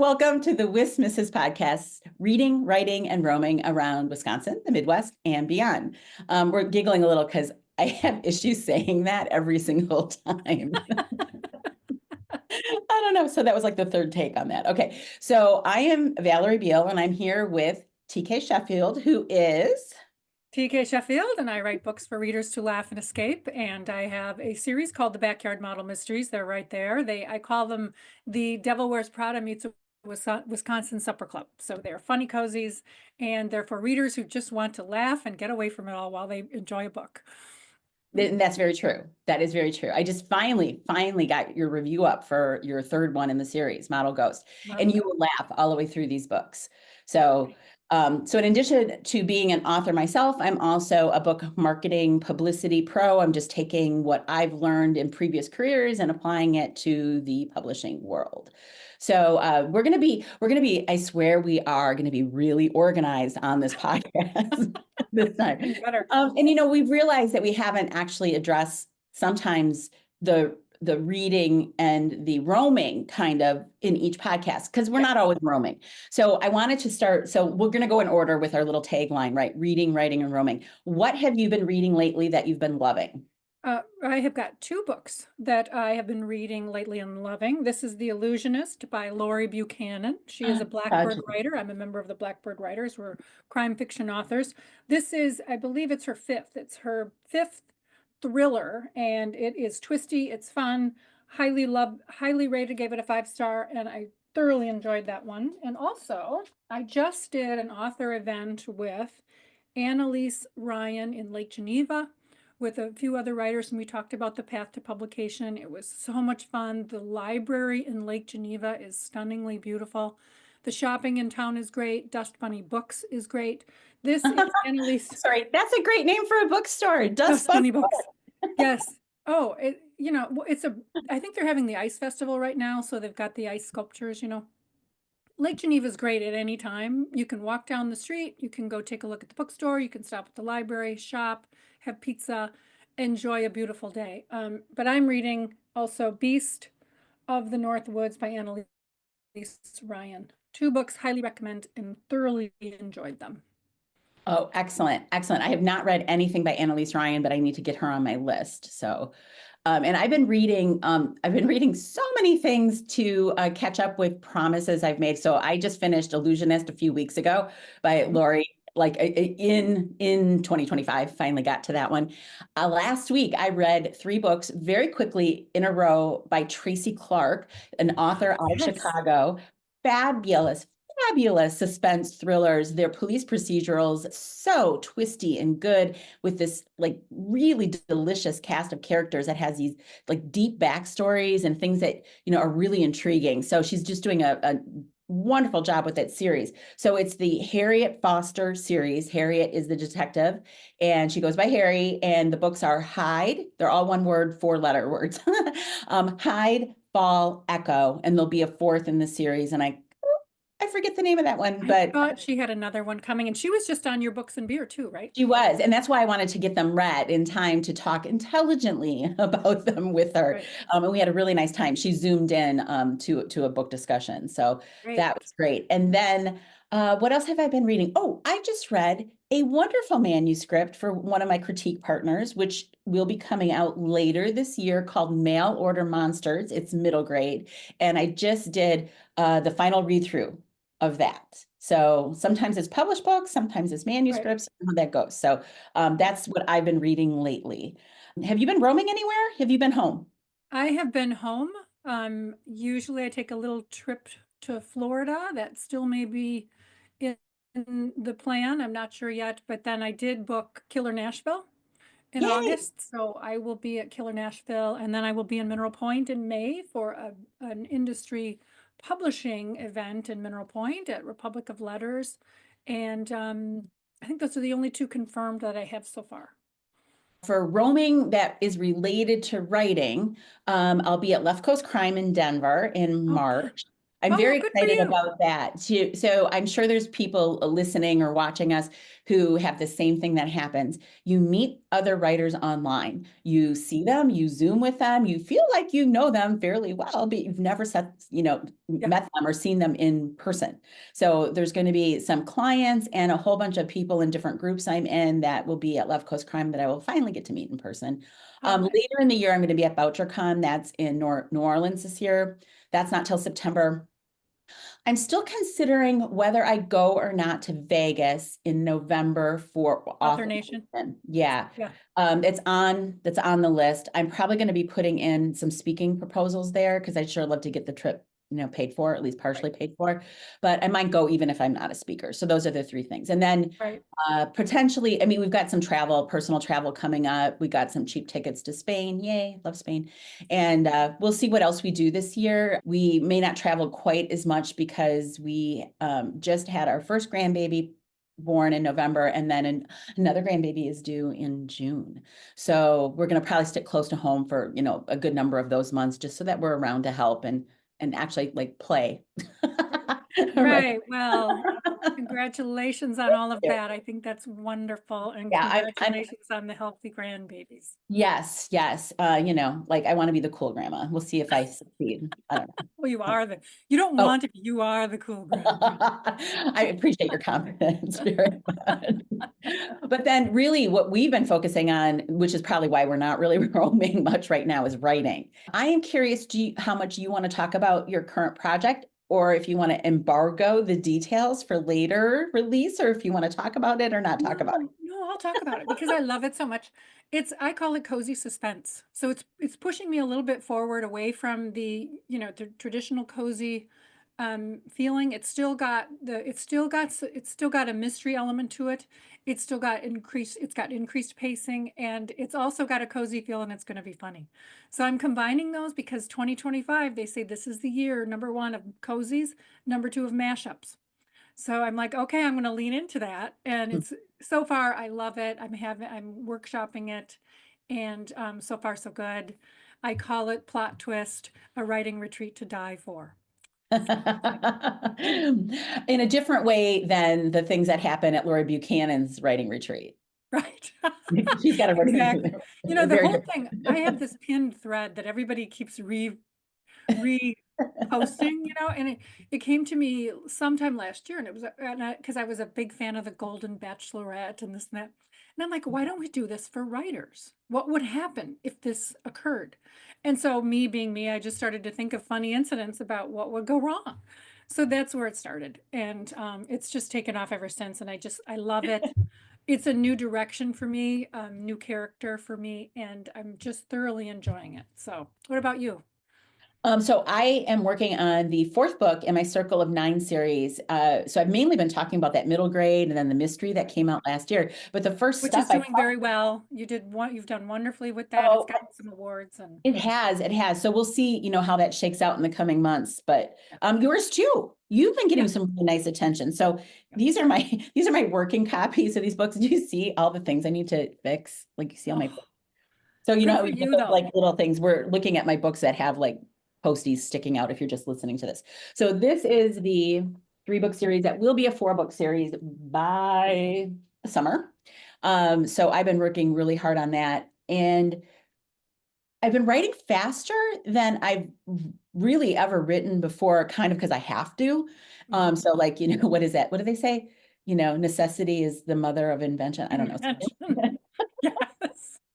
Welcome to the WisMissus podcast, reading, writing, and roaming around Wisconsin, the Midwest, and beyond. We're giggling a little because I have issues saying that every single time. I don't know. So that was like the third take on that. Okay. So I am Valerie Biel, and I'm here with T.K. Sheffield, who is... T.K. Sheffield, and I write books for readers to laugh and escape. And I have a series called The Backyard Model Mysteries. They're right there. I call them the Devil Wears Prada meets a Wisconsin Supper Club. So they're funny cozies, and they're for readers who just want to laugh and get away from it all while they enjoy a book. And that's very true. That is very true. I just finally got your review up for your third one in the series, Model Ghost. And you will laugh all the way through these books. So, so in addition to being an author myself, I'm also a book marketing publicity pro. I'm just taking what I've learned in previous careers and applying it to the publishing world. So we're going to be, I swear we are going to be really organized on this podcast this time. And we've realized that we haven't actually addressed sometimes the reading and the roaming kind of in each podcast, because we're not always roaming. So I wanted to start, so we're going to go in order with our little tagline, right? Reading, writing, and roaming. What have you been reading lately that you've been loving? I have got two books that I have been reading lately and loving. This is The Illusionist by Valerie Buchanan. She is a Blackbird writer. I'm a member of the Blackbird Writers. We're crime fiction authors. This is, I believe it's her fifth. It's her fifth thriller, and it is twisty. It's fun. Highly rated, gave it a 5-star, and I thoroughly enjoyed that one. And also, I just did an author event with Annalise Ryan in Lake Geneva, with a few other writers, and we talked about the path to publication. It was so much fun. The library in Lake Geneva is stunningly beautiful. The shopping in town is great. Dust Bunny Books is great. This is Annalise. Sorry, that's a great name for a bookstore. Dust Bunny Books. Yes. Oh, I think they're having the ice festival right now, so they've got the ice sculptures, Lake Geneva is great at any time. You can walk down the street, you can go take a look at the bookstore, you can stop at the library, shop, have pizza, enjoy a beautiful day. But I'm reading also Beast of the North Woods by Annalise Ryan. Two books, highly recommend, and thoroughly enjoyed them. Oh, excellent. Excellent. I have not read anything by Annalise Ryan, but I need to get her on my list. So, and I've been reading so many things to catch up with promises I've made. So I just finished Illusionist a few weeks ago by Valerie, like in 2025, finally got to that one. Last week, I read 3 books very quickly in a row by Tracey Clark, an author out of Chicago. Fabulous suspense thrillers. They're police procedurals, so twisty and good, with this like really delicious cast of characters that has these like deep backstories and things that, are really intriguing. So she's just doing a wonderful job with that series. So it's the Harriet Foster series. Harriet is the detective, and she goes by Harry, and the books are Hide. They're all one word, 4-letter words. Hide, Fall, Echo, and there'll be a 4th in the series. And I forget the name of that one, but I thought she had another one coming, and she was just on your Books and Beer too, right? She was, and that's why I wanted to get them read in time to talk intelligently about them with her. Right. And we had a really nice time. She zoomed in to a book discussion, so that was great. And then what else have I been reading? Oh, I just read a wonderful manuscript for one of my critique partners, which will be coming out later this year, called Mail Order Monsters. It's middle grade, and I just did the final read through of that. So sometimes it's published books, sometimes it's manuscripts, how that goes. So that's what I've been reading lately. Have you been roaming anywhere? Have you been home? I have been home. Usually I take a little trip to Florida. That still may be in the plan. I'm not sure yet, but then I did book Killer Nashville in August. So I will be at Killer Nashville, and then I will be in Mineral Point in May for an industry publishing event in Mineral Point at Republic of Letters. And I think those are the only 2 confirmed that I have so far. For roaming that is related to writing, I'll be at Left Coast Crime in Denver in March. I'm Oh, very good for excited you. about that too. So I'm sure there's people listening or watching us who have the same thing that happens. You meet other writers online. You see them, you Zoom with them, you feel like you know them fairly well, but you've never Yeah. met them or seen them in person. So there's going to be some clients and a whole bunch of people in different groups I'm in that will be at Left Coast Crime that I will finally get to meet in person. Oh, nice. Later in the year, I'm going to be at BoucherCon. That's in New Orleans this year. That's not till September. I'm still considering whether I go or not to Vegas in November for Author author Nation. Nation. Yeah. Yeah. That's on the list. I'm probably going to be putting in some speaking proposals there because I'd sure love to get the trip, paid for, at least partially Right. paid for. But I might go even if I'm not a speaker. So those are the three things. And then Right. potentially, I mean, we've got some personal travel coming up. We got some cheap tickets to Spain. Yay, love Spain. And we'll see what else we do this year. We may not travel quite as much because we just had our first grandbaby born in November, and then another grandbaby is due in June. So we're going to probably stick close to home for, a good number of those months, just so that we're around to help and actually like play. Right. Right. Well, congratulations on all of Yeah, that. I think that's wonderful. And I'm congratulations on the healthy grandbabies. yes, yes. Like I want to be the cool grandma. We'll see if I succeed. I don't know. Well, you don't Oh, want to be, you are the cool grandma. I appreciate your confidence very much. But then really what we've been focusing on, which is probably why we're not really roaming much right now, is writing. I am curious, how much you want to talk about your current project, or if you want to embargo the details for later release, or if you want to talk about it or not talk about it. No, I'll talk about it because I love it so much. I call it cozy suspense. So it's pushing me a little bit forward away from the, the traditional cozy feeling. It's still got a mystery element to it. It's got increased pacing, and it's also got a cozy feel, and it's going to be funny. So I'm combining those because 2025, they say this is the year, number one of cozies, number two of mashups. So I'm like, okay, I'm going to lean into that. And it's so far, I love it. I'm workshopping it, and so far so good. I call it plot twist, a writing retreat to die for. In a different way than the things that happen at Laura Buchanan's writing retreat. Right. She's got a writing Exactly. retreat. The Very whole different. thing, I have this pinned thread that everybody keeps reposting, and it came to me sometime last year, and it was because I was a big fan of the Golden Bachelorette and this and that. And I'm like, why don't we do this for writers? What would happen if this occurred? And so me being me, I just started to think of funny incidents about what would go wrong. So that's where it started. And it's just taken off ever since. And I love it. It's a new direction for me, new character for me, and I'm just thoroughly enjoying it. So what about you? So I am working on the fourth book in my Circle of Nine series. So I've mainly been talking about that middle grade and then the mystery that came out last year. But the first Which stuff is doing very well. You've done wonderfully with that. It's oh, gotten some awards and it has. So we'll see, how that shakes out in the coming months. But yours too. You've been getting yeah. some really nice attention. So these are my these are my working copies of these books. Do you see all the things I need to fix? Like you see all my Oh, so you know good how for we get you those though. like little things. We're looking at my books that have like posties sticking out if you're just listening to this. So this is the 3-book series that will be a 4-book series by summer. So I've been working really hard on that. And I've been writing faster than I've really ever written before, kind of because I have to. So like, what is that? What do they say? Necessity is the mother of invention. I don't know. Invention. Yes.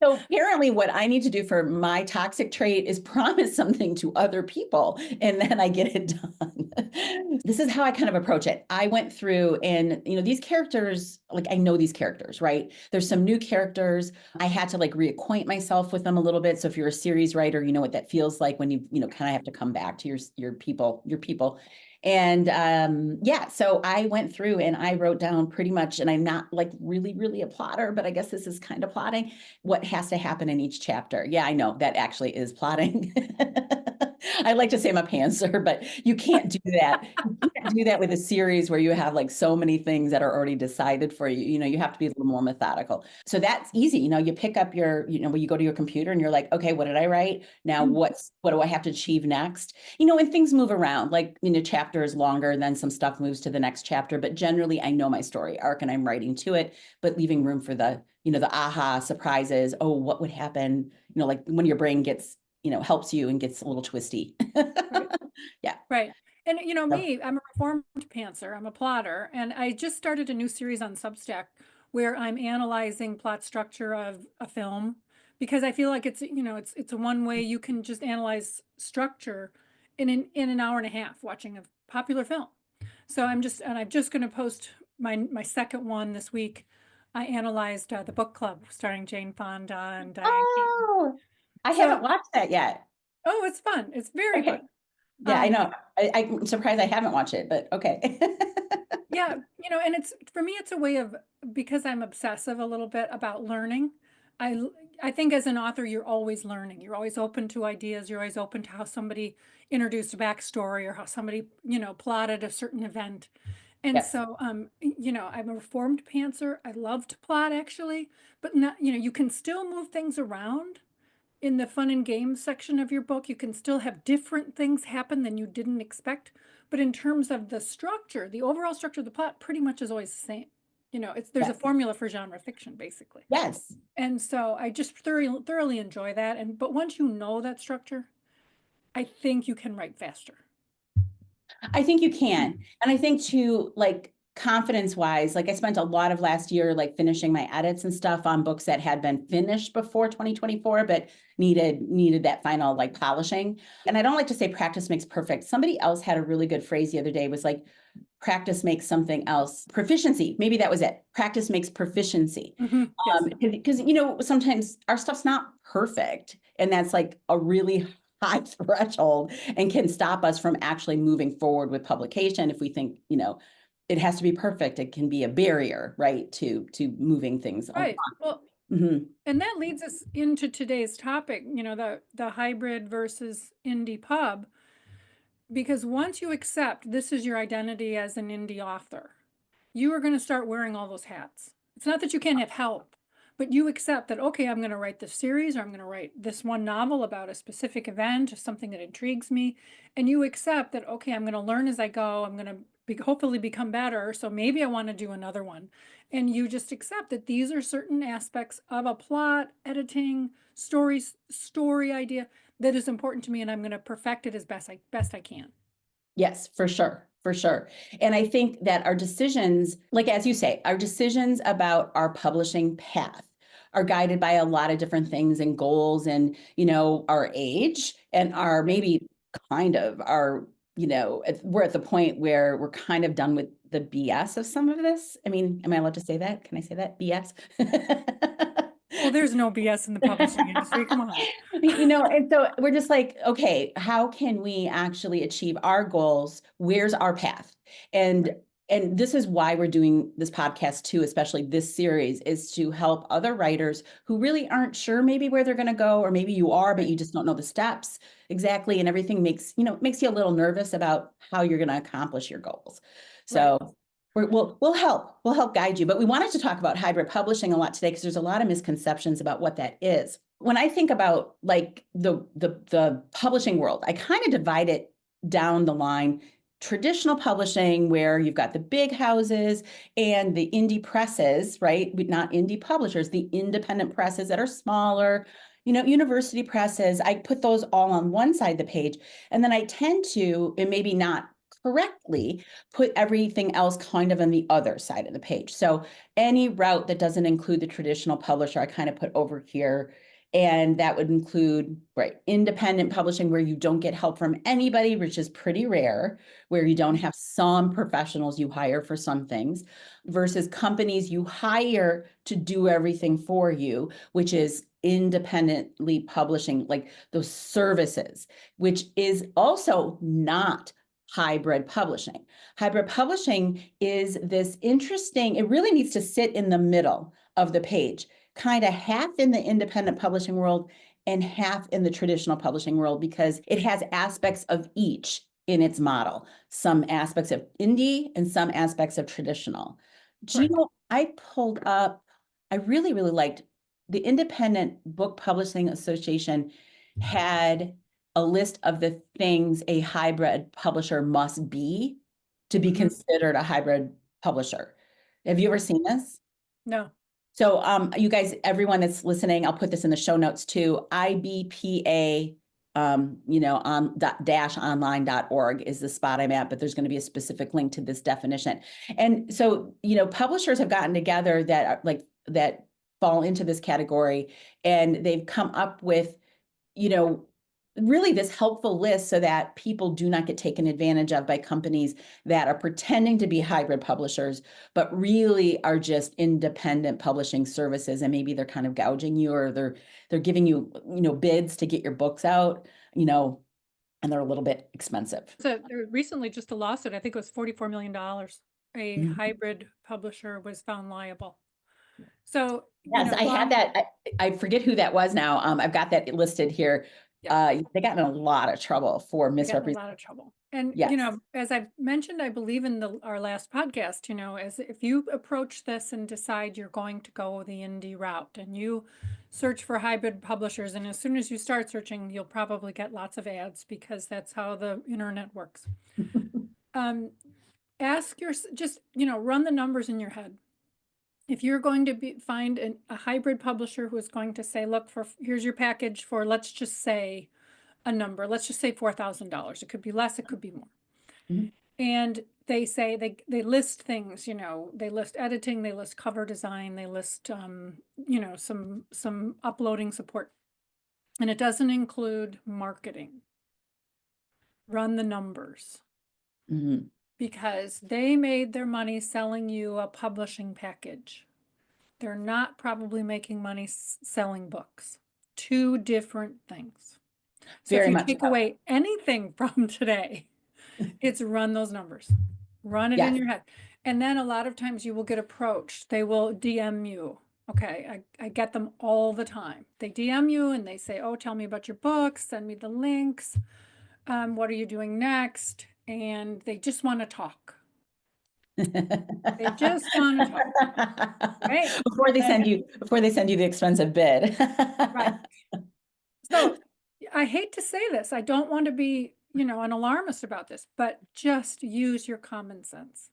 So apparently what I need to do for my toxic trait is promise something to other people and then I get it done. This is how I kind of approach it. I went through and, these characters, like I know these characters, right? There's some new characters. I had to like reacquaint myself with them a little bit. So if you're a series writer, you know what that feels like when you kind of have to come back to your people. And yeah, so I went through and I wrote down pretty much, and I'm not like really, really a plotter, but I guess this is kind of plotting what has to happen in each chapter. Yeah, I know that actually is plotting. I like to say I'm a pantser, but you can't do that. You can't do that with a series where you have like so many things that are already decided for you. You have to be a little more methodical. So that's easy. You pick up when you go to your computer and you're like, okay, what did I write? Now what do I have to achieve next? And things move around, like, chapter is longer, then some stuff moves to the next chapter, but generally I know my story arc and I'm writing to it, but leaving room for the aha surprises. Oh, what would happen? Like when your brain gets, helps you and gets a little twisty. Right. Yeah. Right. And So, me, I'm a reformed pantser. I'm a plotter, and I just started a new series on Substack where I'm analyzing plot structure of a film because I feel like it's a one way you can just analyze structure in an hour and a half watching a popular film. So I'm just going to post my second one this week. I analyzed the book club starring Jane Fonda and Diane Keaton. oh, I haven't So, watched that yet. oh, it's fun. It's very Okay. fun. Yeah, I know. I'm surprised I haven't watched it, but okay. Yeah, and it's for me, it's a way of because I'm obsessive a little bit about learning. I I think as an author, you're always learning. You're always open to ideas. You're always open to how somebody introduced a backstory or how somebody, plotted a certain event. And Yes. so, I'm a reformed pantser. I love to plot actually, but not, you can still move things around in the fun and games section of your book. You can still have different things happen than you didn't expect. But in terms of the structure, the overall structure of the plot pretty much is always the same. There's a Yes. formula for genre fiction, basically. Yes. And so I just thoroughly enjoy that. But once you know that structure, I think you can write faster. I think you can. And I think too, like confidence wise, like I spent a lot of last year, like finishing my edits and stuff on books that had been finished before 2024, but needed that final like polishing. And I don't like to say practice makes perfect. Somebody else had a really good phrase the other day, was like, practice makes something else proficiency. Maybe that was it. Practice makes proficiency. Yes. Because, sometimes our stuff's not perfect. And that's like a really high threshold and can stop us from actually moving forward with publication. If we think, it has to be perfect, it can be a barrier, right, to moving things along. Right. Well, Mhm. and that leads us into today's topic, the hybrid versus indie pub. Because once you accept this is your identity as an indie author, you are going to start wearing all those hats. It's not that you can't have help, but you accept that, okay, I'm going to write this series, or I'm going to write this one novel about a specific event or something that intrigues me. And you accept that, okay, I'm going to learn as I go. I'm going to hopefully become better. So maybe I want to do another one. And you just accept that these are certain aspects of a plot, editing, story idea that is important to me, and I'm going to perfect it as best I can. Yes, for sure. For sure. And I think that our decisions, like as you say, our decisions about our publishing path are guided by a lot of different things and goals and, our age and our maybe kind of our, we're at the point where we're kind of done with the BS of some of this. I mean, am I allowed to say that? Can I say that? BS? Well, there's no BS in the publishing industry. Come on. And so we're just like, okay, how can we actually achieve our goals? Where's our path? And this is why we're doing this podcast too, especially this series, is to help other writers who really aren't sure maybe where they're going to go, or maybe you are, but you just don't know the steps exactly. And everything makes you a little nervous about how you're going to accomplish your goals. So Right. we'll help guide you. But we wanted to talk about hybrid publishing a lot today because there's a lot of misconceptions about what that is. When I think about like the publishing world, I kind of divide it down the line. Traditional publishing, where you've got the big houses and the indie presses, right? Not indie publishers, the independent presses that are smaller, university presses. I put those all on one side of the page. And then I tend to, and maybe not correctly, put everything else kind of on the other side of the page. So any route that doesn't include the traditional publisher, I kind of put over here. And that would include, right, independent publishing where you don't get help from anybody, which is pretty rare, where you don't have some professionals you hire for some things, versus companies you hire to do everything for you, which is independently publishing, like those services, which is also not hybrid publishing. Hybrid publishing is this interesting, it really needs to sit in the middle of the page, kind of half in the independent publishing world and half in the traditional publishing world because it has aspects of each in its model, some aspects of indie and some aspects of traditional. Gino, I pulled up, I really, really liked the Independent Book Publishing Association had a list of the things a hybrid publisher must be to be considered a hybrid publisher. Have you ever seen this? No. So you guys, everyone that's listening, I'll put this in the show notes too. IBPA, on -online.org is the spot I'm at, but there's going to be a specific link to this definition. And so, publishers have gotten together that are that fall into this category, and they've come up with, really this helpful list so that people do not get taken advantage of by companies that are pretending to be hybrid publishers, but really are just independent publishing services. And maybe they're kind of gouging you, or they're giving you, bids to get your books out, and they're a little bit expensive. So there recently just a lawsuit, I think it was $44 million. A hybrid publisher was found liable. So, yes, I had that. I forget who that was now. I've got that listed here. Yeah. They got in a lot of trouble for misrepresentation. A lot of trouble. And, Yes. as I've mentioned, I believe in our last podcast, as if you approach this and decide you're going to go the indie route and you search for hybrid publishers, and as soon as you start searching, you'll probably get lots of ads because that's how the internet works. Run the numbers in your head. If you're going to find a hybrid publisher who is going to say, look, here's your package for, let's just say a number, let's just say $4,000. It could be less, it could be more. And they say, they list things, they list editing, they list cover design, they list, some uploading support. And it doesn't include marketing. Run the numbers. Because they made their money selling you a publishing package. They're not probably making money selling books. Two different things. So if you take away anything from today, it's run those numbers. Run it in your head. And then a lot of times you will get approached. They will DM you. Okay, I get them all the time. They DM you and they say, oh, tell me about your books. Send me the links. What are you doing next? And they just want to talk. They just want to talk. Right? Before they send you the expensive bid. Right. So I hate to say this. I don't want to be, an alarmist about this, but just use your common sense.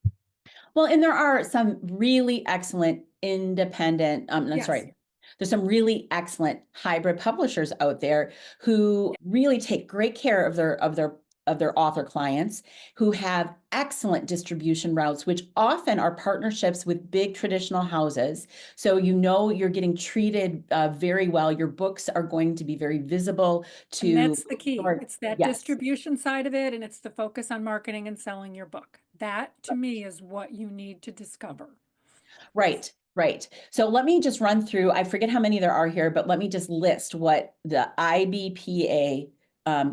Well, and there are some really excellent independent, there's some really excellent hybrid publishers out there who really take great care of their author clients, who have excellent distribution routes, which often are partnerships with big traditional houses. So you're getting treated very well. Your books are going to be very visible to. And that's the key. It's that distribution side of it, and it's the focus on marketing and selling your book. That, to me, is what you need to discover. Right. Right. So let me just run through, I forget how many there are here, but let me just list what the IBPA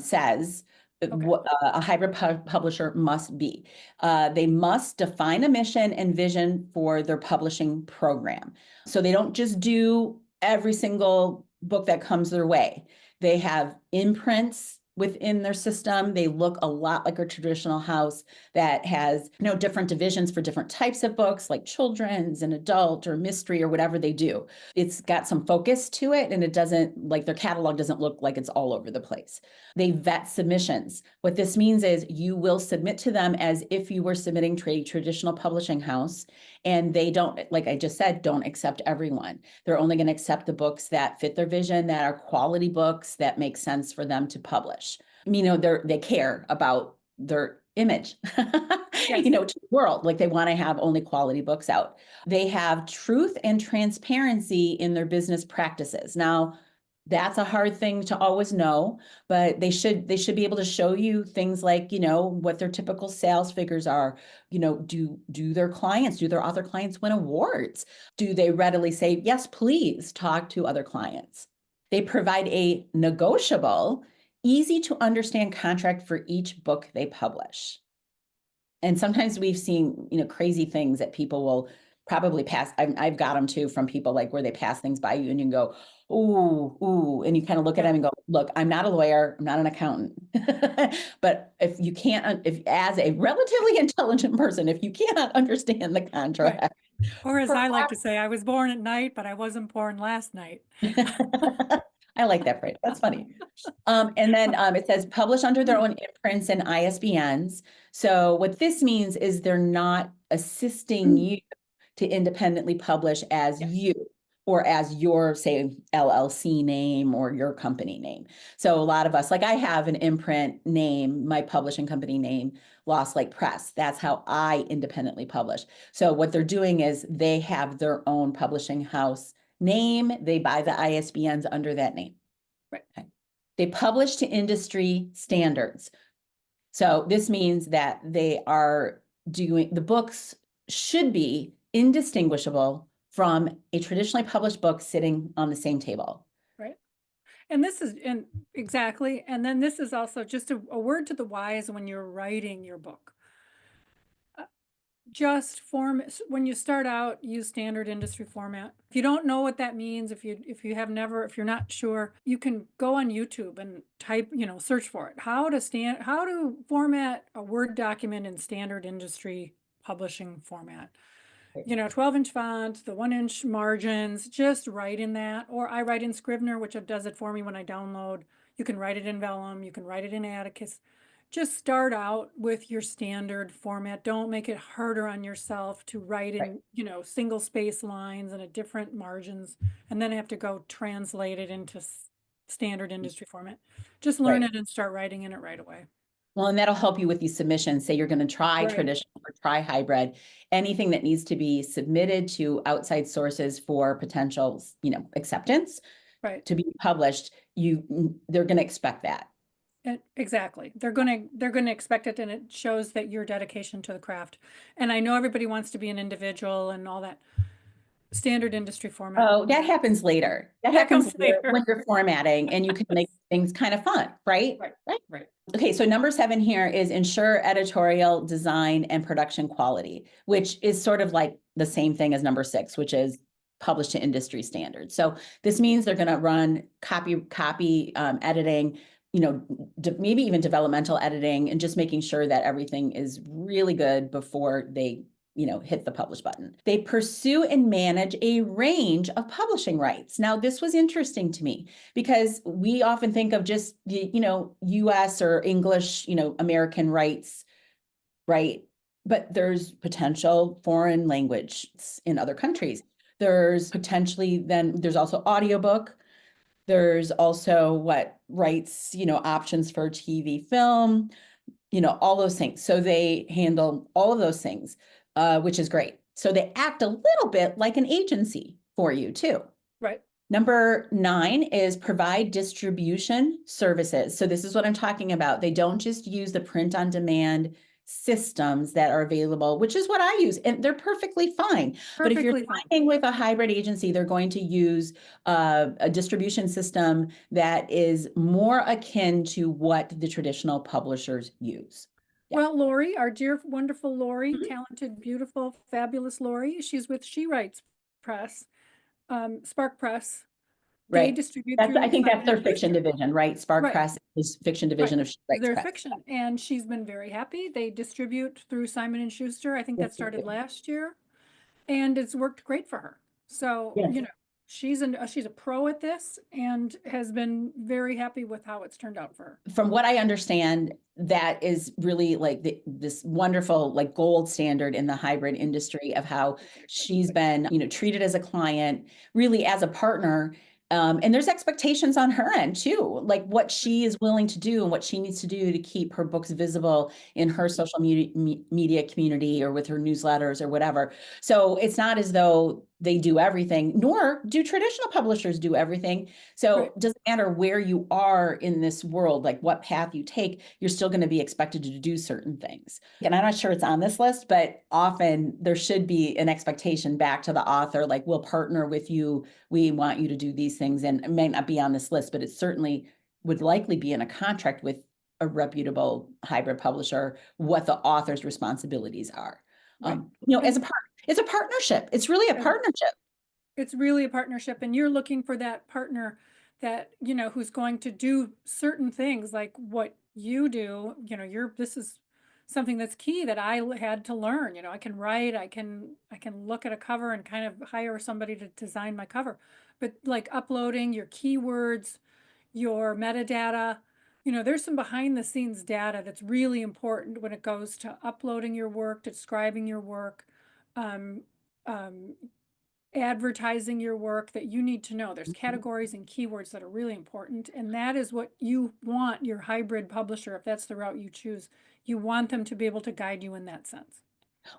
says. What a hybrid publisher must be. They must define a mission and vision for their publishing program. So they don't just do every single book that comes their way. They have imprints within their system. They look a lot like a traditional house that has different divisions for different types of books, like children's and adult or mystery or whatever they do. It's got some focus to it, and it doesn't, like, their catalog doesn't look like it's all over the place. They vet submissions. What this means is you will submit to them as if you were submitting to a traditional publishing house, and they don't, like I just said, don't accept everyone. They're only going to accept the books that fit their vision, that are quality books that make sense for them to publish. They care about their image, to the world. Like, they want to have only quality books out. They have truth and transparency in their business practices. Now, that's a hard thing to always know, but they should be able to show you things like, what their typical sales figures are. Do their author clients win awards? Do they readily say, yes, please talk to other clients? They provide a negotiable, easy to understand contract for each book they publish. And sometimes we've seen, crazy things that people will probably pass, I've got them too from people like where they pass things by you and you can go, ooh, and you kind of look at them and go, look, I'm not a lawyer, I'm not an accountant. But if you can't, if as a relatively intelligent person, if you cannot understand the contract. Right. Or as I like to say, I was born at night, but I wasn't born last night. I like that phrase. That's funny. And then it says publish under their own imprints and ISBNs. So what this means is they're not assisting you to independently publish as you or as your, say, LLC name or your company name. So a lot of us, like I have an imprint name, my publishing company name, Lost Lake Press. That's how I independently publish. So what they're doing is they have their own publishing house name. They buy the ISBNs under that name. Right. Okay. They publish to industry standards. So this means that they are doing, the books should be indistinguishable from a traditionally published book sitting on the same table. Right. And this is, and exactly. And then this is also just a word to the wise when you're writing your book. Just when you start out, use standard industry format. If you don't know what that means, if you're not sure, you can go on YouTube and type, search for it. How to format a Word document in standard industry publishing format. 12-inch font, the 1-inch margins, just write in that. Or I write in Scrivener, which does it for me when I download. You can write it in Vellum, you can write it in Atticus. Just start out with your standard format. Don't make it harder on yourself to write in, single space lines and different margins, and then have to go translate it into standard industry format. Just learn it and start writing in it right away. Well, and that'll help you with these submissions. Say you're going to try traditional or try hybrid. Anything that needs to be submitted to outside sources for potential, acceptance, to be published, they're going to expect that. Exactly. They're going to expect it, and it shows that your dedication to the craft. And I know everybody wants to be an individual and all that. Standard industry format. Oh, that happens later. That happens later when you're formatting, and you can make things kind of fun, right? Right. Okay, so number 7 here is ensure editorial design and production quality, which is sort of like the same thing as number 6, which is published to industry standards. So this means they're going to run copy editing, maybe even developmental editing, and just making sure that everything is really good before they hit the publish button. They pursue and manage a range of publishing rights. Now, this was interesting to me because we often think of just, US or English, American rights, right? But there's potential foreign language in other countries. There's potentially, then there's also audiobook. There's also rights, options for TV, film, all those things. So they handle all of those things. Which is great. So they act a little bit like an agency for you too. Right. Number 9 is provide distribution services. So this is what I'm talking about. They don't just use the print on demand systems that are available, which is what I use, and they're perfectly fine. But if you're working with a hybrid agency, they're going to use a distribution system that is more akin to what the traditional publishers use. Yeah. Well, Lori, our dear, wonderful Lori, talented, beautiful, fabulous Lori, she's with She Writes Press, Spark Press. They distribute through I think that's their fiction division, right? Spark Press is fiction division of She Writes Press. Their fiction, and she's been very happy. They distribute through Simon & Schuster. I think that started last year, and it's worked great for her. So, she's a pro at this and has been very happy with how it's turned out for her. From what I understand, that is really like this wonderful, like gold standard in the hybrid industry of how she's been, treated as a client, really as a partner. And there's expectations on her end too, like what she is willing to do and what she needs to do to keep her books visible in her social media community or with her newsletters or whatever. So it's not as though they do everything, nor do traditional publishers do everything. So it doesn't matter where you are in this world, like what path you take, you're still going to be expected to do certain things. And I'm not sure it's on this list, but often there should be an expectation back to the author, like we'll partner with you. We want you to do these things. And it may not be on this list, but it certainly would likely be in a contract with a reputable hybrid publisher, what the author's responsibilities are. As a part. It's a partnership. It's really a partnership. It's really a partnership, and you're looking for that partner that, who's going to do certain things like what you do. This is something that's key that I had to learn. I can write, I can look at a cover and kind of hire somebody to design my cover. But like uploading your keywords, your metadata, there's some behind the scenes data that's really important when it goes to uploading your work, describing your work, um, um, advertising your work, that you need to know. There's categories and keywords that are really important, and that is what you want your hybrid publisher, if that's the route you choose, you want them to be able to guide you in that sense.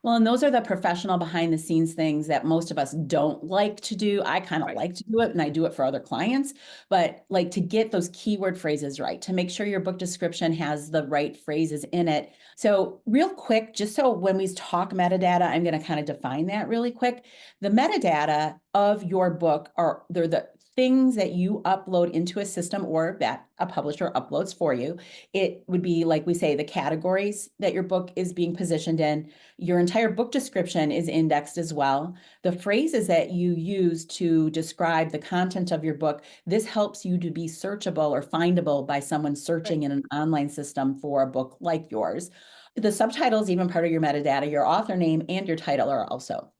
Well, and those are the professional behind the scenes things that most of us don't like to do. I kind of like to do it, and I do it for other clients, but like to get those keyword phrases right, to make sure your book description has the right phrases in it. So real quick, just so when we talk metadata, I'm going to kind of define that really quick. The metadata of your book they're the things that you upload into a system or that a publisher uploads for you. It would be, like we say, the categories that your book is being positioned in. Your entire book description is indexed as well. The phrases that you use to describe the content of your book, this helps you to be searchable or findable by someone searching in an online system for a book like yours. The subtitles, even part of your metadata, your author name and your title are also.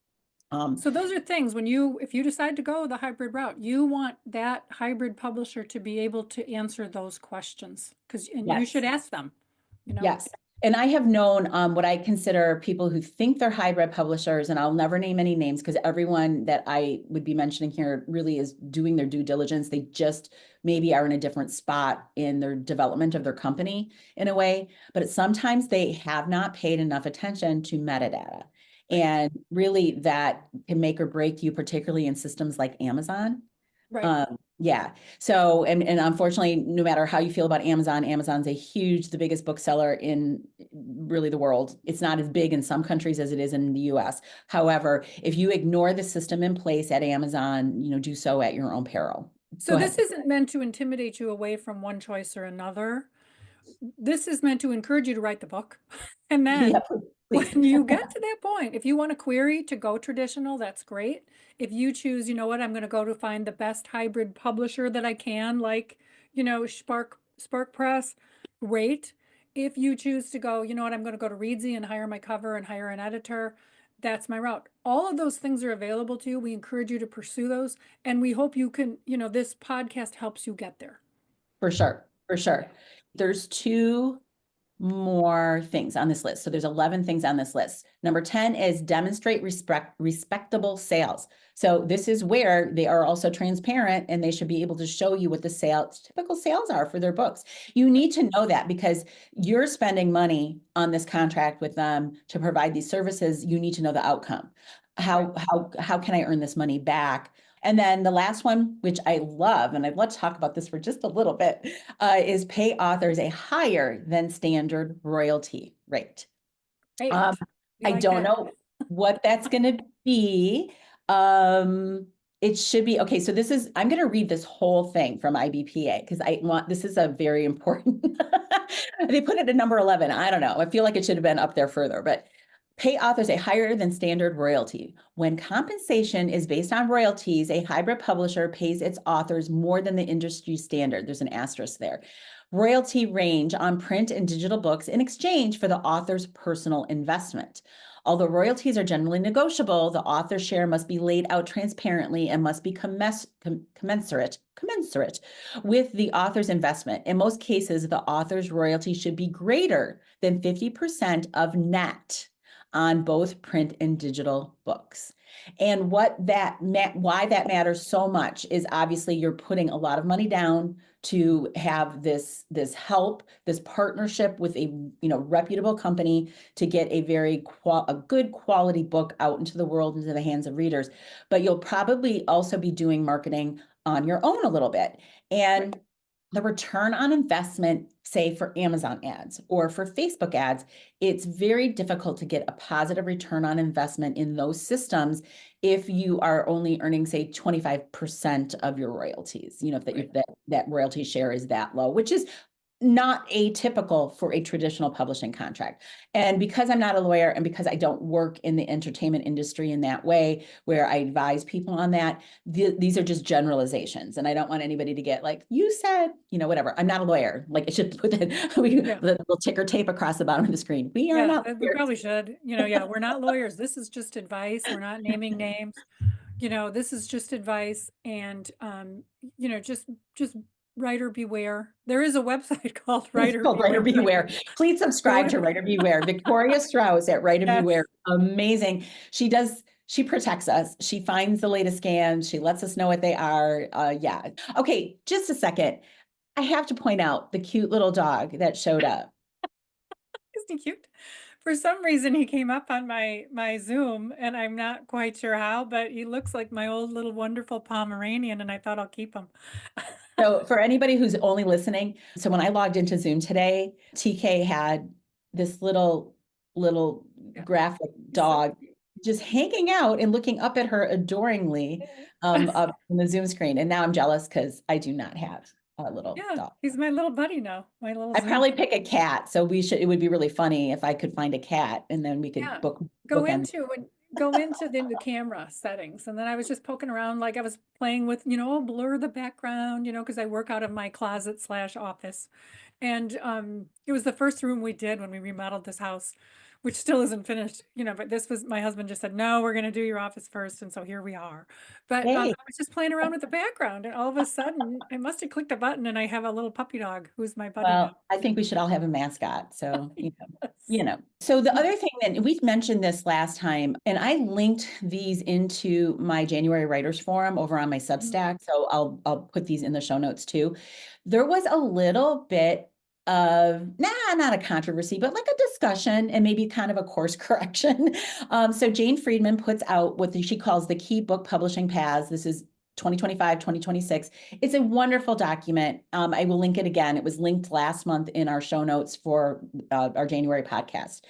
So those are things if you decide to go the hybrid route, you want that hybrid publisher to be able to answer those questions, and you should ask them, Yes. And I have known what I consider people who think they're hybrid publishers, and I'll never name any names because everyone that I would be mentioning here really is doing their due diligence. They just maybe are in a different spot in their development of their company in a way, but sometimes they have not paid enough attention to metadata. And really that can make or break you, particularly in systems like Amazon. Right. Yeah. So, and unfortunately, no matter how you feel about Amazon, Amazon's the biggest bookseller in really the world. It's not as big in some countries as it is in the US. However, if you ignore the system in place at Amazon, do so at your own peril. So this isn't meant to intimidate you away from one choice or another. This is meant to encourage you to write the book. And then Yeah, please. when you get to that point, if you want a query to go traditional, that's great. If you choose, I'm going to go to find the best hybrid publisher that I can, like, Spark Press, great. If you choose to go, I'm going to go to Reedsy and hire my cover and hire an editor, that's my route. All of those things are available to you. We encourage you to pursue those. And we hope you can, this podcast helps you get there. For sure. For sure. There's two more things on this list. So there's 11 things on this list. Number 10 is demonstrate respectable sales. So this is where they are also transparent and they should be able to show you what the typical sales are for their books. You need to know that because you're spending money on this contract with them to provide these services. You need to know the outcome. How can I earn this money back? And then the last one, which I love, and I'd love to talk about this for just a little bit, is pay authors a higher than standard royalty rate. I don't know what that's going to be. It should be, okay, so I'm going to read this whole thing from IBPA because this is a very important, they put it at number 11. I don't know. I feel like it should have been up there further, but pay authors a higher than standard royalty. When compensation is based on royalties, a hybrid publisher pays its authors more than the industry standard. There's an asterisk there. Royalty range on print and digital books in exchange for the author's personal investment. Although royalties are generally negotiable, the author's share must be laid out transparently and must be commensurate with the author's investment. In most cases, the author's royalty should be greater than 50% of net on both print and digital books. And why that matters so much is obviously you're putting a lot of money down to have this help, this partnership with a reputable company to get a good quality book out into the world, into the hands of readers. But you'll probably also be doing marketing on your own a little bit. And the return on investment, say for Amazon ads or for Facebook ads, it's very difficult to get a positive return on investment in those systems if you are only earning, say, 25% of your royalties, if that royalty share is that low, which is not atypical for a traditional publishing contract. And because I'm not a lawyer and because I don't work in the entertainment industry in that way, where I advise people on that, these are just generalizations. And I don't want anybody to get like, you said, whatever. I'm not a lawyer. Like I should put that, the little ticker tape across the bottom of the screen. We are not we probably should, we're not lawyers. This is just advice. We're not naming names. This is just advice, and just writer beware. There is a website called It's Writer called Writer Beware. Please subscribe to Writer Beware. Victoria Strauss at Writer Beware. Amazing. She protects us. She finds the latest scams. She lets us know what they are. Yeah. Okay, just a second. I have to point out the cute little dog that showed up. Isn't he cute? For some reason, he came up on my Zoom, and I'm not quite sure how, but he looks like my old little wonderful Pomeranian, and I thought I'll keep him. So for anybody who's only listening, so when I logged into Zoom today, TK had this little graphic dog just hanging out and looking up at her adoringly up on the Zoom screen. And now I'm jealous because I do not have a little dog. He's my little buddy now. My little I'd probably pick a cat. So it would be really funny if I could find a cat and then we could go into the camera settings. And then I was just poking around, like I was playing with, blur the background, because I work out of my closet / office. And it was the first room we did when we remodeled this house, which still isn't finished, but this was, my husband just said, no, we're going to do your office first. And so here we are. But I was just playing around with the background, and all of a sudden I must have clicked a button and I have a little puppy dog who's my buddy now. I think we should all have a mascot. So, So the other thing that we mentioned this last time, and I linked these into my January Writers Forum over on my Substack. So I'll put these in the show notes too. There was a little bit of, not a controversy, but like a discussion and maybe kind of a course correction. So Jane Friedman puts out what she calls the key book publishing paths. This is 2025, 2026. It's a wonderful document. I will link it again. It was linked last month in our show notes for our January podcast.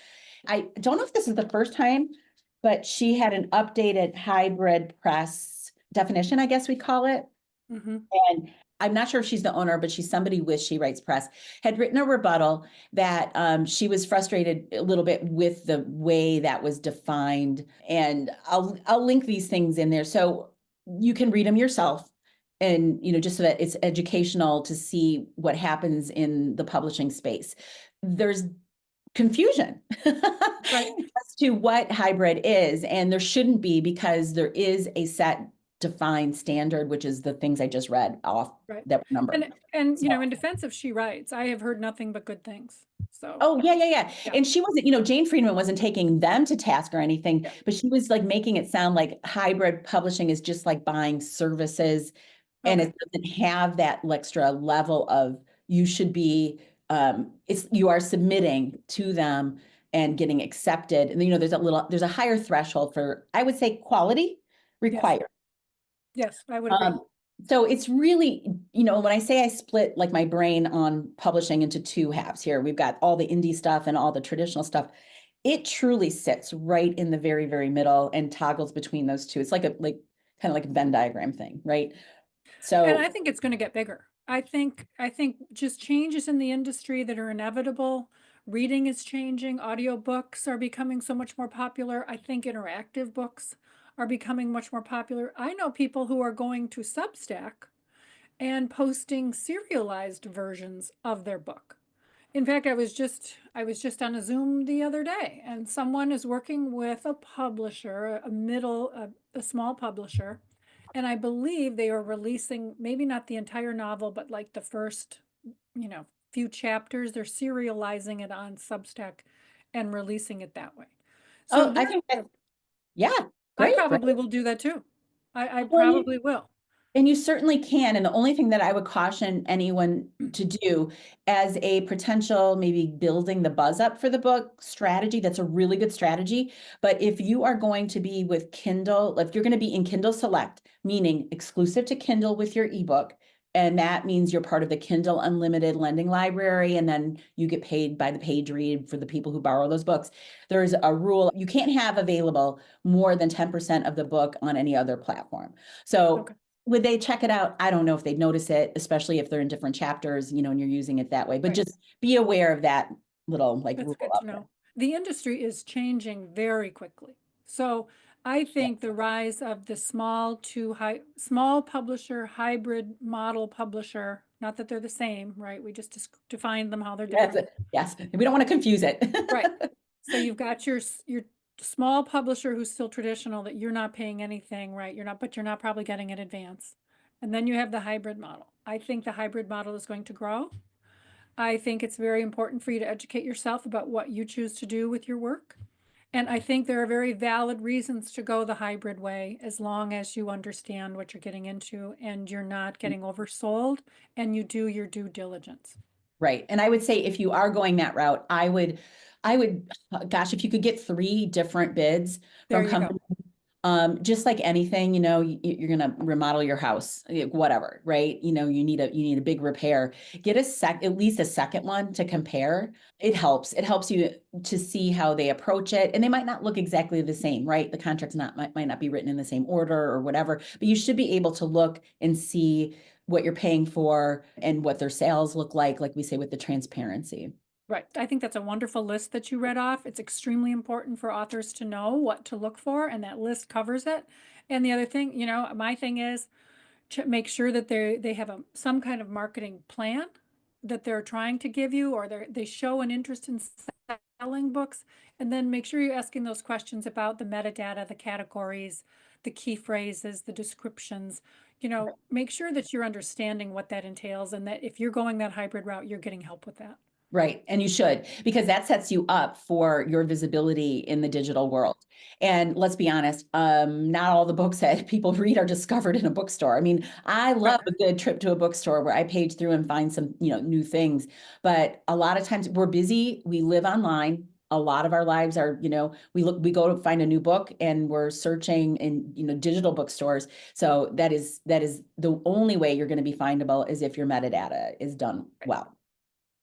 I don't know if this is the first time, but she had an updated hybrid press definition, I guess we call it. And I'm not sure if she's the owner, but she's somebody with She Writes Press, had written a rebuttal that she was frustrated a little bit with the way that was defined. And I'll link these things in there so you can read them yourself. And, just so that it's educational to see what happens in the publishing space. There's confusion as to what hybrid is, and there shouldn't be, because there is a set defined standard, which is the things I just read off that number. And in defense of She Writes, I have heard nothing but good things. So yeah. And she wasn't, Jane Friedman wasn't taking them to task or anything, but she was like making it sound like hybrid publishing is just like buying services, and it doesn't have that extra level of you should be you are submitting to them and getting accepted. And there's a higher threshold for, I would say, quality required. Yes, I would agree. So it's really, when I say I split like my brain on publishing into two halves here, we've got all the indie stuff and all the traditional stuff. It truly sits right in the very, very middle and toggles between those two. It's like kind of like a Venn diagram thing, right? So, and I think it's going to get bigger. I think just changes in the industry that are inevitable. Reading is changing. Audiobooks are becoming so much more popular. I think interactive books are becoming much more popular. I know people who are going to Substack and posting serialized versions of their book. In fact, I was just on a Zoom the other day, and someone is working with a publisher, a small publisher, and I believe they are releasing maybe not the entire novel, but like the first, few chapters. They're serializing it on Substack and releasing it that way. So I think that, great, I probably will do that too. I probably will. And you certainly can. And the only thing that I would caution anyone to do as a potential, maybe building the buzz up for the book strategy, that's a really good strategy. But if you are going to be with Kindle, if you're going to be in Kindle Select, meaning exclusive to Kindle with your ebook, and that means you're part of the Kindle Unlimited lending library, and then you get paid by the page read for the people who borrow those books. There's a rule. You can't have available more than 10% of the book on any other platform. So would they check it out? I don't know if they'd notice it, especially if they're in different chapters, you know, and you're using it that way. But Right. just be aware of that little like That's rule good out to there. know. The industry is changing very quickly. So I think the rise of the small publisher, hybrid model publisher, not that they're the same, right? We just defined them how they're Yes, different. yes. We don't want to confuse it. Right. So you've got your small publisher who's still traditional that you're not paying anything, right? But you're not probably getting an advance. And then you have the hybrid model. I think the hybrid model is going to grow. I think it's very important for you to educate yourself about what you choose to do with your work. And I think there are very valid reasons to go the hybrid way as long as you understand what you're getting into and you're not getting oversold and you do your due diligence. Right. And I would say if you are going that route, I would, gosh, if you could get 3 different bids There from you go. companies. Just like anything, you know, you're gonna remodel your house, whatever, right? You know, you need a big repair. Get at least a second one to compare. It helps. It helps you to see how they approach it, and they might not look exactly the same, right? The contract's might not be written in the same order or whatever, but you should be able to look and see what you're paying for and what their sales look like we say with the transparency. Right. I think that's a wonderful list that you read off. It's extremely important for authors to know what to look for, and that list covers it. And the other thing, my thing is to make sure that they have some kind of marketing plan that they're trying to give you, or they show an interest in selling books, and then make sure you're asking those questions about the metadata, the categories, the key phrases, the descriptions. Make sure that you're understanding what that entails, and that if you're going that hybrid route, you're getting help with that. Right. And you should, because that sets you up for your visibility in the digital world. And let's be honest, not all the books that people read are discovered in a bookstore. I mean, I love a good trip to a bookstore where I page through and find some, new things. But a lot of times we're busy, we live online. A lot of our lives are, we go to find a new book and we're searching in, digital bookstores. So that is the only way you're going to be findable is if your metadata is done well.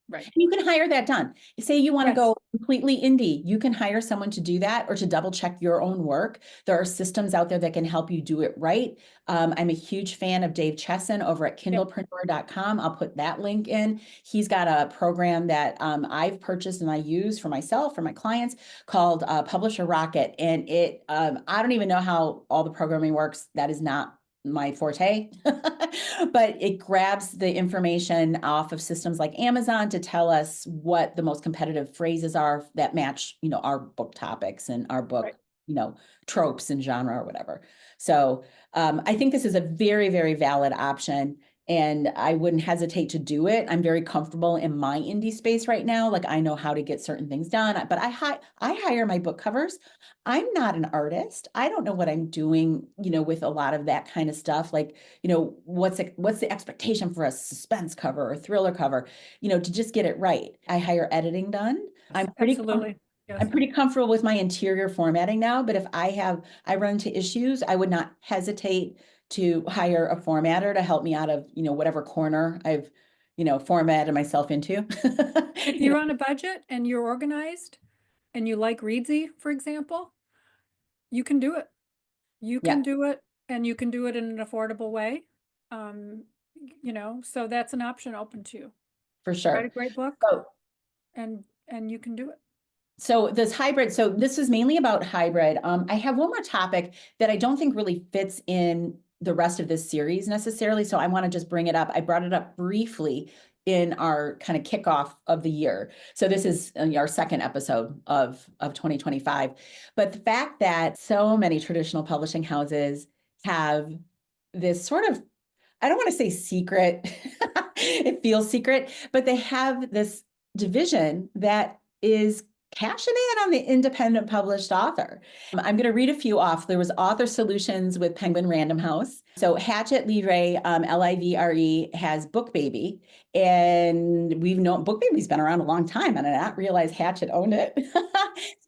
Right. You can hire that done. Say you want to Yes. go completely indie, you can hire someone to do that or to double check your own work. There are systems out there that can help you do it right. I'm a huge fan of Dave Chesson over at kindlepreneur.com. I'll put that link in. He's got a program that I've purchased and I use for myself, for my clients, called Publisher Rocket. And I don't even know how all the programming works. That is not my forte, but it grabs the information off of systems like Amazon to tell us what the most competitive phrases are that match, our book topics and our book, tropes and genre or whatever. So I think this is a very, very valid option. And I wouldn't hesitate to do it. I'm very comfortable in my indie space right now. Like I know how to get certain things done, but I hire my book covers. I'm not an artist. I don't know what I'm doing, with a lot of that kind of stuff. Like, what's the expectation for a suspense cover or thriller cover, to just get it right. I hire editing done. Absolutely. Yes. I'm pretty comfortable with my interior formatting now, but if I run into issues, I would not hesitate to hire a formatter to help me out of, whatever corner I've, formatted myself into. If you're on a budget and you're organized and you like Readsy, for example, you can do it. You can do it, and you can do it in an affordable way. So that's an option open to you. For sure. Write a great book, and you can do it. So this is mainly about hybrid. I have one more topic that I don't think really fits in the rest of this series necessarily. So I want to just bring it up. I brought it up briefly in our kind of kickoff of the year. So this is our second episode of 2025. But the fact that so many traditional publishing houses have this sort of, I don't want to say secret, it feels secret, but they have this division that is cashing in on the independent published author. I'm going to read a few off. There was Author Solutions with Penguin Random House. So Hachette Livre, Livre, has Book Baby. And we've known Book Baby's been around a long time, and I did not realize Hachette owned it.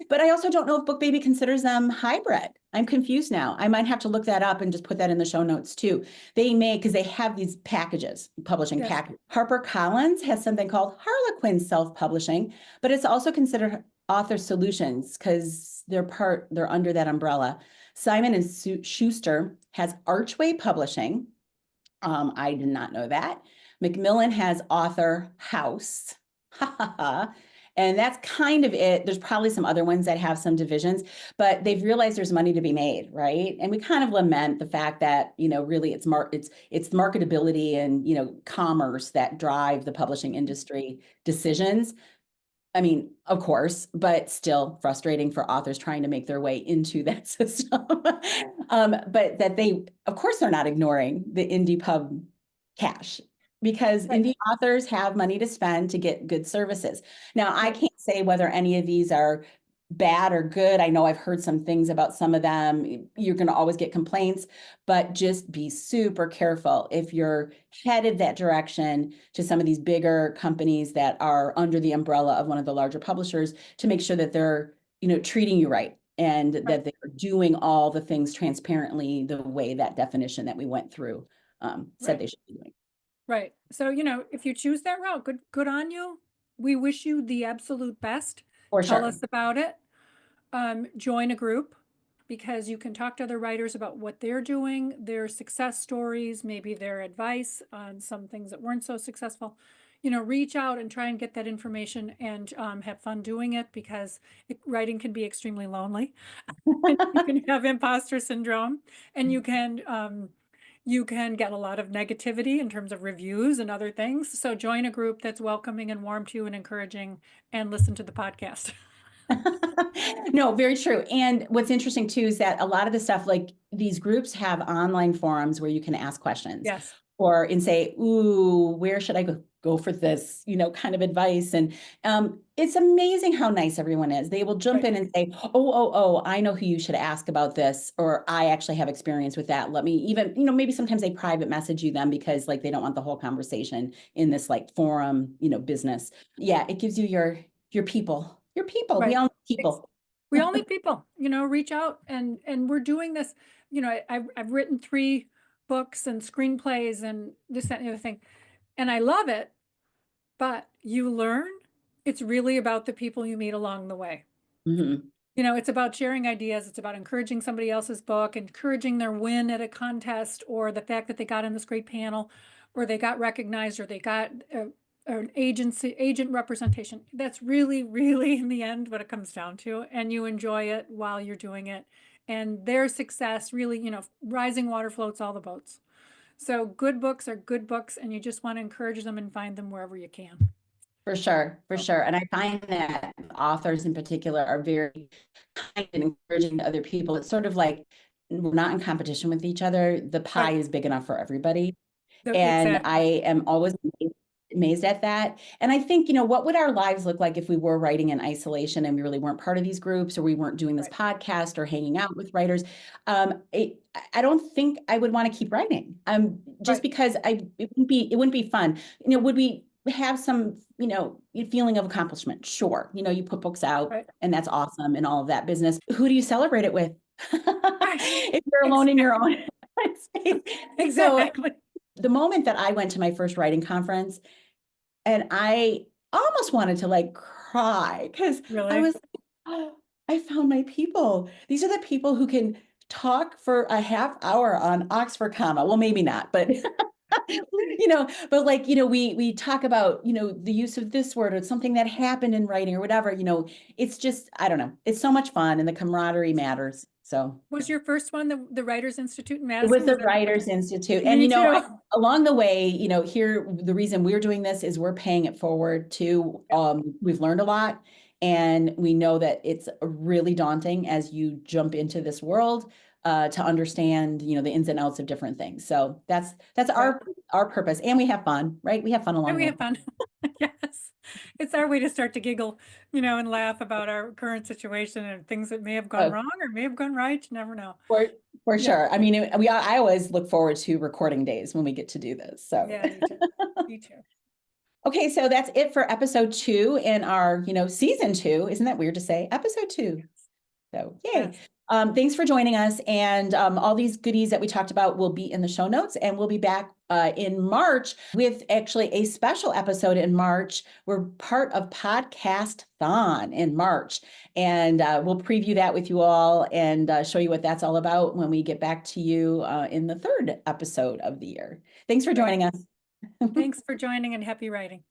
But I also don't know if Book Baby considers them hybrid. I'm confused now. I might have to look that up and just put that in the show notes too. They may, because they have these packages, publishing packages. HarperCollins has something called Harlequin Self-Publishing, but it's also considered Author Solutions because they're under that umbrella. Simon and Schuster has Archway Publishing. I did not know that. Macmillan has Author House. And that's kind of it. There's probably some other ones that have some divisions, but they've realized there's money to be made, right? And we kind of lament the fact that, really it's marketability and, commerce that drive the publishing industry decisions. I mean, of course, but still frustrating for authors trying to make their way into that system. But that of course, they're not ignoring the indie pub cash, because Right. indie authors have money to spend to get good services. Now, I can't say whether any of these are bad or good. I know I've heard some things about some of them. You're going to always get complaints, but just be super careful if you're headed that direction to some of these bigger companies that are under the umbrella of one of the larger publishers, to make sure that they're, treating you right, and that they're doing all the things transparently the way that definition that we went through said they should be doing. Right. So, if you choose that route, good on you. We wish you the absolute best. For Tell sure. us about it. Join a group, because you can talk to other writers about what they're doing, their success stories, maybe their advice on some things that weren't so successful. Reach out and try and get that information, and have fun doing it, because writing can be extremely lonely. You can have imposter syndrome, and you can get a lot of negativity in terms of reviews and other things. So join a group that's welcoming and warm to you and encouraging, and listen to the podcast. No, very true. And what's interesting too is that a lot of the stuff, like these groups have online forums where you can ask questions. Yes. Or say, ooh, where should I go for this, kind of advice. And it's amazing how nice everyone is. They will jump in and say, oh, I know who you should ask about this, or I actually have experience with that. Let me even, maybe sometimes they private message you them, because like they don't want the whole conversation in this like forum, business. Yeah, it gives you your people. Right. We all need people. We all need people, reach out, and we're doing this. I've written 3 books and screenplays and this, that, and the other thing, and I love it. But you learn, it's really about the people you meet along the way. Mm-hmm. It's about sharing ideas. It's about encouraging somebody else's book, encouraging their win at a contest, or the fact that they got in this great panel, or they got recognized, or they got an agent representation. That's really, really in the end what it comes down to. And you enjoy it while you're doing it. And their success really, rising water floats all the boats. So good books are good books, and you just want to encourage them and find them wherever you can. For sure, for sure. And I find that authors in particular are very kind and encouraging to other people. It's sort of like we're not in competition with each other. The pie is big enough for everybody. And Exactly. I am always amazed at that. And I think, what would our lives look like if we were writing in isolation and we really weren't part of these groups, or we weren't doing this podcast or hanging out with writers? I don't think I would want to keep writing. Just because it wouldn't be fun. Would we have some, feeling of accomplishment? Sure. You put books out and that's awesome and all of that business. Who do you celebrate it with? If you're alone in your own space. Exactly. So the moment that I went to my first writing conference, and I almost wanted to like cry, because I was, oh, I found my people. These are the people who can talk for a half hour on Oxford comma. Well, maybe not, but but like, we talk about, the use of this word or something that happened in writing or whatever, it's just, I don't know. It's so much fun, and the camaraderie matters. So was your first one the Writers Institute in it Madison? was the Writers Institute. Me And, too. along the way, here, the reason we're doing this is we're paying it forward too. We've learned a lot, and we know that it's really daunting as you jump into this world to understand, the ins and outs of different things. So that's our purpose. And we have fun, right? We have fun along the way. We have fun. Yes. It's our way to start to giggle, and laugh about our current situation and things that may have gone wrong or may have gone right. You never know. For sure. I mean, I always look forward to recording days when we get to do this. So yeah, me too. Me too. Okay, so that's it for episode 2 in our, season 2. Isn't that weird to say? Episode 2. So yay. Yes. Thanks for joining us. And all these goodies that we talked about will be in the show notes. And we'll be back in March with actually a special episode in March. We're part of Podcast-thon in March. And we'll preview that with you all and show you what that's all about when we get back to you in the third episode of the year. Thanks for joining us. Thanks for joining and happy writing.